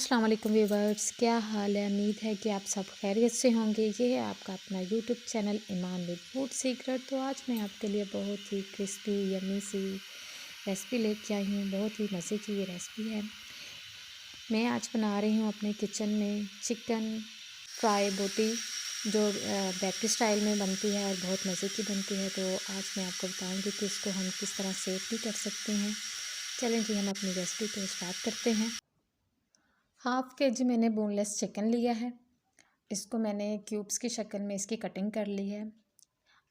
अस्सलाम वालेकुम व्यूवर्स, क्या हाल है। उम्मीद है कि आप सब खैरियत से होंगे। ये है आपका अपना YouTube channel Iman with food secret. तो आज मैं आपके लिए बहुत ही क्रिस्पी यम्मी सी रेसिपी लेके आई हूँ। बहुत ही मज़े की ये रेसिपी है। मैं आज बना रही हूँ अपने किचन में चिकन फ्राई बोटी, जो बेकरी स्टाइल में बनती है और बहुत मज़े की बनती है। तो आज मैं आपको बताऊँगी कि इसको हम किस तरह से भी कर सकते हैं। चलें जी, हम अपनी रेसिपी को स्टार्ट करते हैं। हाफ़ केजी मैंने बोनलेस चिकन लिया है। इसको मैंने क्यूब्स की शक्ल में इसकी कटिंग कर ली है।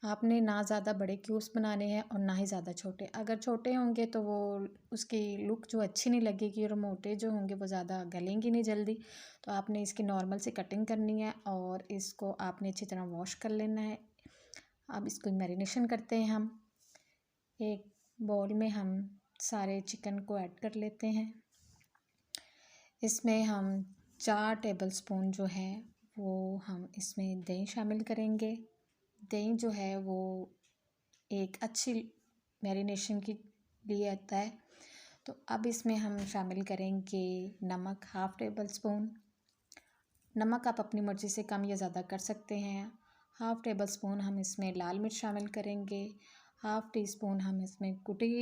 आपने ना ज़्यादा बड़े क्यूब्स बनाने हैं और ना ही ज़्यादा छोटे। अगर छोटे होंगे तो वो उसकी लुक जो अच्छी नहीं लगेगी, और मोटे जो होंगे वो ज़्यादा गलेंगी नहीं जल्दी। तो आपने इसकी नॉर्मल सी कटिंग करनी है और इसको आपने अच्छी तरह वॉश कर लेना है। अब इसको मैरिनेशन करते हैं हम। एक बाउल में हम सारे चिकन को ऐड कर लेते हैं। इसमें हम 4 टेबलस्पून जो है वो हम इसमें दही शामिल करेंगे। दही जो है वो एक अच्छी मैरिनेशन के लिए आता है। तो अब इसमें हम शामिल करेंगे नमक, हाफ़ टेबल स्पून। नमक आप अपनी मर्ज़ी से कम या ज़्यादा कर सकते हैं। हाफ़ टेबल स्पून हम इसमें लाल मिर्च शामिल करेंगे। हाफ़ टी स्पून हम इसमें कुटी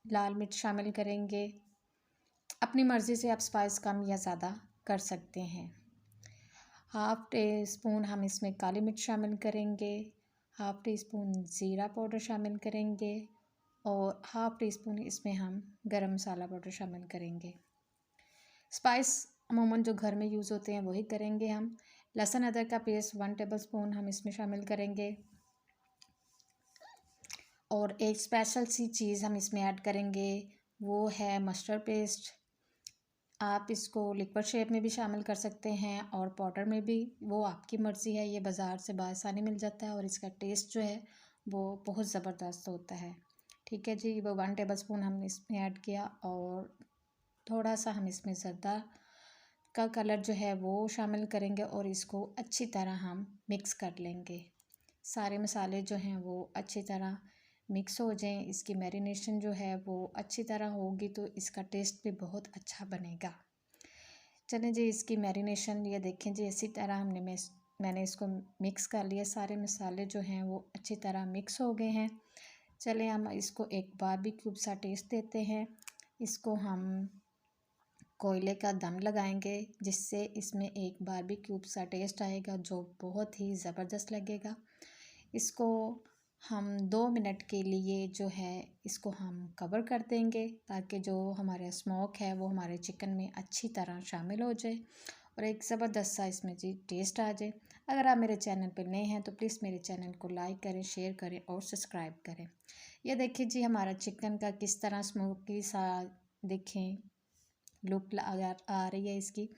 लाल मिर्च शामिल करेंगे। अपनी मर्ज़ी से आप स्पाइस कम या ज़्यादा कर सकते हैं। हाफ़ टी स्पून हम इसमें काली मिर्च शामिल करेंगे। हाफ़ टी स्पून ज़ीरा पाउडर शामिल करेंगे और हाफ़ टी स्पून इसमें हम गरम मसाला पाउडर शामिल करेंगे। स्पाइस अमूमन जो घर में यूज़ होते हैं वही करेंगे हम। लहसुन अदरक का पेस्ट 1 टेबल स्पून हम इसमें शामिल करेंगे और एक स्पेशल सी चीज़ हम इसमें ऐड करेंगे, वो है मस्टर्ड पेस्ट। आप इसको लिक्विड शेप में भी शामिल कर सकते हैं और पाउडर में भी, वो आपकी मर्ज़ी है। ये बाज़ार से बआसानी मिल जाता है और इसका टेस्ट जो है वो बहुत ज़बरदस्त होता है। ठीक है जी, वो 1 टेबल स्पून हमने इसमें ऐड किया और थोड़ा सा हम इसमें ज़र्दा का कलर जो है वो शामिल करेंगे और इसको अच्छी तरह हम मिक्स कर लेंगे। सारे मसाले जो हैं वो अच्छी तरह मिक्स हो जाएं। इसकी मैरिनेशन जो है वो अच्छी तरह होगी तो इसका टेस्ट भी बहुत अच्छा बनेगा। चलें जी, इसकी मैरिनेशन ये देखें जी, इसी तरह मैंने इसको मिक्स कर लिया। सारे मसाले जो हैं वो अच्छी तरह मिक्स हो गए हैं। चलें हम इसको एक बारबेक्यू सा टेस्ट देते हैं। इसको हम कोयले का दम लगाएंगे, जिससे इसमें एक बारबेक्यू सा टेस्ट आएगा जो बहुत ही ज़बरदस्त लगेगा। इसको हम 2 मिनट के लिए जो है इसको हम कवर कर देंगे, ताकि जो हमारा स्मोक है वो हमारे चिकन में अच्छी तरह शामिल हो जाए और एक ज़बरदस्त सा इसमें जी टेस्ट आ जाए। अगर आप मेरे चैनल पर नए हैं तो प्लीज़ मेरे चैनल को लाइक करें, शेयर करें और सब्सक्राइब करें। यह देखिए जी, हमारा चिकन का किस तरह स्मोकी सा देखें लुक आ रही है इसकी।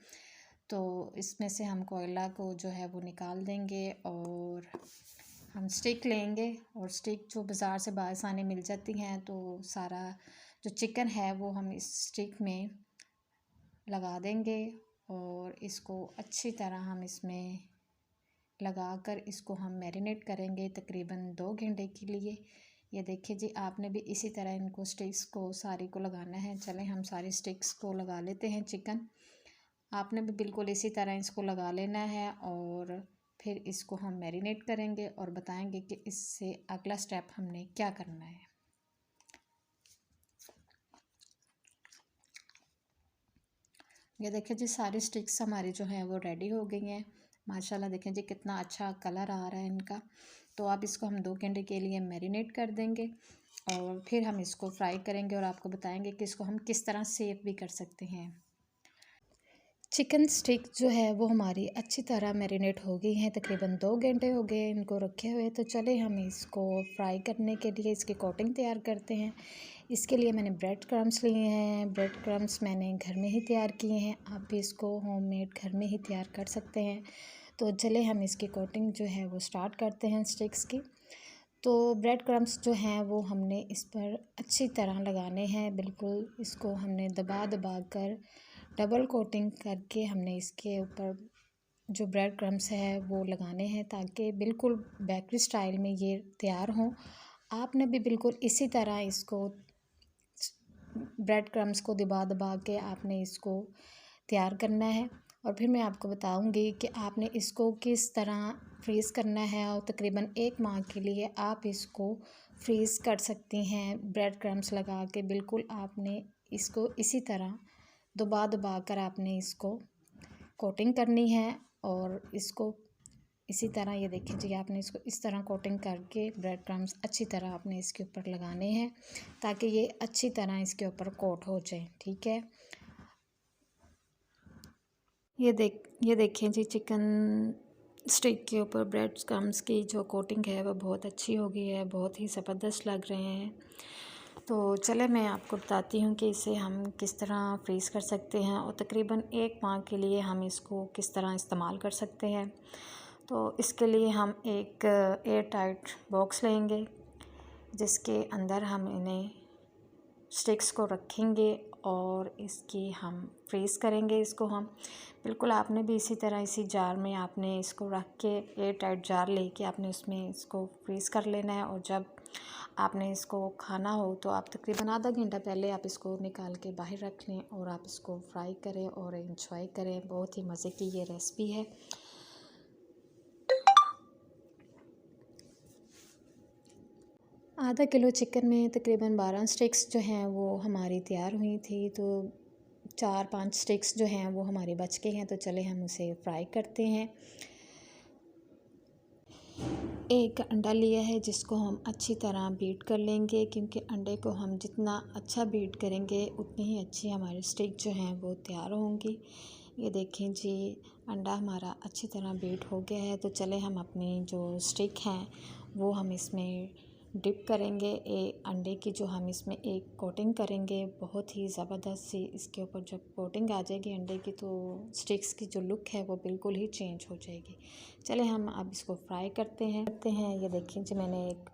तो इसमें से हम कोयला को जो है वो निकाल देंगे और हम स्टिक लेंगे और स्टिक जो बाज़ार से बआसानी मिल जाती हैं, तो सारा जो चिकन है वो हम इस स्टिक में लगा देंगे और इसको अच्छी तरह हम इसमें लगाकर इसको हम मैरिनेट करेंगे तकरीबन 2 घंटे के लिए। ये देखिए जी, आपने भी इसी तरह इनको स्टिक्स को सारी को लगाना है। चलें हम सारी स्टिक्स को लगा लेते हैं चिकन। आपने भी बिल्कुल इसी तरह इसको लगा लेना है और फिर इसको हम मैरिनेट करेंगे और बताएंगे कि इससे अगला स्टेप हमने क्या करना है। ये देखिए जी, सारी स्टिक्स हमारी जो हैं वो रेडी हो गई हैं। माशाल्लाह देखें जी कितना अच्छा कलर आ रहा है इनका। तो आप इसको हम 2 घंटे के लिए मैरिनेट कर देंगे और फिर हम इसको फ्राई करेंगे और आपको बताएंगे कि इसको हम किस तरह सेव भी कर सकते हैं। चिकन स्टिक जो है वो हमारी अच्छी तरह मैरिनेट हो गई हैं। तकरीबन 2 घंटे हो गए इनको रखे हुए। तो चले हम इसको फ्राई करने के लिए इसकी कोटिंग तैयार करते हैं। इसके लिए मैंने ब्रेड क्रम्स लिए हैं। ब्रेड क्रम्स मैंने घर में ही तैयार किए हैं। आप भी इसको होममेड घर में ही तैयार कर सकते हैं। तो चले हम इसकी कोटिंग जो है वो स्टार्ट करते हैं स्टिक्स की। तो ब्रेड क्रम्स जो हैं वो हमने इस पर अच्छी तरह लगाने हैं। बिल्कुल इसको हमने दबा दबा कर डबल कोटिंग करके हमने इसके ऊपर जो ब्रेड क्रम्स है वो लगाने हैं, ताकि बिल्कुल बेकरी स्टाइल में ये तैयार हों। आपने भी बिल्कुल इसी तरह इसको ब्रेड क्रम्स को दबा दबा के आपने इसको तैयार करना है। और फिर मैं आपको बताऊंगी कि आपने इसको किस तरह फ्रीज़ करना है, और तकरीबन 1 माह के लिए आप इसको फ्रीज़ कर सकती हैं ब्रेड क्रम्स लगा के। बिल्कुल आपने इसको इसी तरह दबा दबा कर आपने इसको कोटिंग करनी है, और इसको इसी तरह ये देखिए जी, आपने इसको इस तरह कोटिंग करके ब्रेड क्रम्स अच्छी तरह आपने इसके ऊपर लगाने हैं ताकि ये अच्छी तरह इसके ऊपर कोट हो जाए। ठीक है, ये देखिए जी, चिकन स्टिक के ऊपर ब्रेड क्रम्स की जो कोटिंग है वो बहुत अच्छी हो गई है, बहुत ही ज़बरदस्त लग रहे हैं। तो चले मैं आपको बताती हूँ कि इसे हम किस तरह फ्रीज़ कर सकते हैं, और तकरीबन 1 माह के लिए हम इसको किस तरह इस्तेमाल कर सकते हैं। तो इसके लिए हम एक एयर टाइट बॉक्स लेंगे, जिसके अंदर हम इन्हें स्टिक्स को रखेंगे और इसकी हम फ्रीज़ करेंगे। इसको हम बिल्कुल आपने भी इसी तरह इसी जार में आपने इसको रख के, एयर टाइट जार लेके आपने उसमें इसको फ्रीज़ कर लेना है। और जब आपने इसको खाना हो तो आप तकरीबन आधा घंटा पहले आप इसको निकाल के बाहर रख लें और आप इसको फ्राई करें और एंजॉय करें। बहुत ही मज़े की ये रेसिपी है। आधा किलो चिकन में तकरीबन 12 स्टिक्स जो हैं वो हमारी तैयार हुई थी। तो 4-5 स्टिक्स जो हैं वो हमारे बच गए हैं। तो चले हम उसे फ्राई करते हैं। एक अंडा लिया है जिसको हम अच्छी तरह बीट कर लेंगे, क्योंकि अंडे को हम जितना अच्छा बीट करेंगे उतनी ही अच्छी हमारी स्टिक जो हैं वो तैयार होंगी। ये देखें जी, अंडा हमारा अच्छी तरह बीट हो गया है। तो चले हम अपनी जो स्टिक हैं वो हम इसमें डिप करेंगे। अंडे की जो हम इसमें एक कोटिंग करेंगे, बहुत ही ज़बरदस्त सी इसके ऊपर जब कोटिंग आ जाएगी अंडे की, तो स्टिक्स की जो लुक है वो बिल्कुल ही चेंज हो जाएगी। चले हम अब इसको फ्राई करते हैं। ये देखिए जी, मैंने एक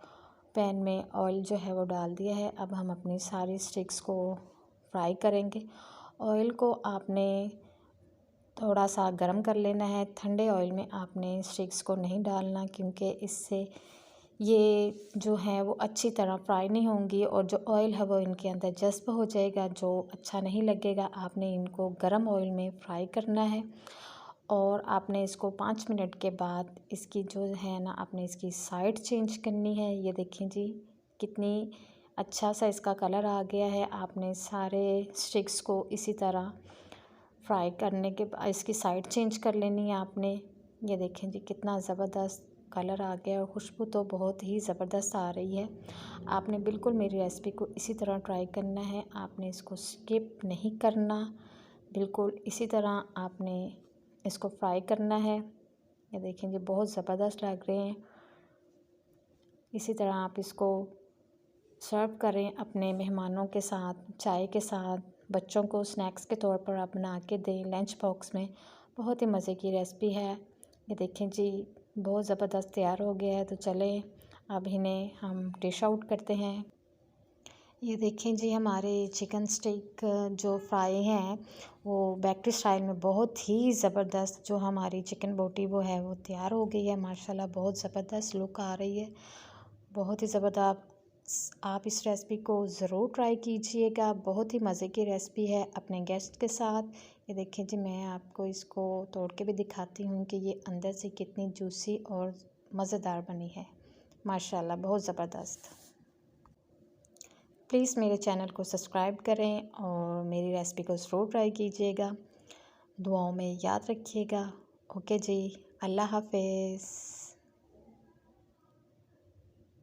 पैन में ऑयल जो है वो डाल दिया है। अब हम अपनी सारी स्टिक्स को फ्राई करेंगे। ऑयल को आपने थोड़ा सा गर्म कर लेना है। ठंडे ऑयल में आपने स्टिक्स को नहीं डालना, क्योंकि इससे ये जो है वो अच्छी तरह फ्राई नहीं होंगी और जो ऑयल है वो इनके अंदर जज़्ब हो जाएगा, जो अच्छा नहीं लगेगा। आपने इनको गर्म ऑयल में फ्राई करना है और आपने इसको 5 मिनट के बाद इसकी जो है ना, आपने इसकी साइड चेंज करनी है। ये देखें जी, कितनी अच्छा सा इसका कलर आ गया है। आपने सारे स्टिक्स को इसी तरह फ्राई करने के बाद इसकी साइड चेंज कर लेनी है आपने। ये देखें जी, कितना ज़बरदस्त कलर आ गया और खुशबू तो बहुत ही ज़बरदस्त आ रही है। आपने बिल्कुल मेरी रेसिपी को इसी तरह ट्राई करना है, आपने इसको स्किप नहीं करना, बिल्कुल इसी तरह आपने इसको फ्राई करना है। ये देखें जी, बहुत ज़बरदस्त लग रहे हैं। इसी तरह आप इसको सर्व करें अपने मेहमानों के साथ, चाय के साथ, बच्चों को स्नैक्स के तौर पर आप बना के दें लंच बॉक्स में। बहुत ही मज़े की रेसिपी है। ये देखें जी, बहुत ज़बरदस्त तैयार हो गया है। तो चलें अब इन्हें हम डिश आउट करते हैं। ये देखें जी, हमारे चिकन स्टिक जो फ्राई हैं वो बेकरी स्टाइल में बहुत ही ज़बरदस्त, जो हमारी चिकन बोटी वो है वो तैयार हो गई है। माशाल्लाह बहुत ज़बरदस्त लुक आ रही है, बहुत ही ज़बरदस्त। आप इस रेसिपी को ज़रूर ट्राई कीजिएगा, बहुत ही मज़े की रेसिपी है अपने गेस्ट के साथ। ये देखें जी, मैं आपको इसको तोड़ के भी दिखाती हूँ कि ये अंदर से कितनी जूसी और मज़ेदार बनी है। माशाल्लाह बहुत ज़बरदस्त। प्लीज़ मेरे चैनल को सब्सक्राइब करें और मेरी रेसिपी को ज़रूर ट्राई कीजिएगा। दुआओं में याद रखिएगा। ओके जी, अल्लाह हाफ़िज़।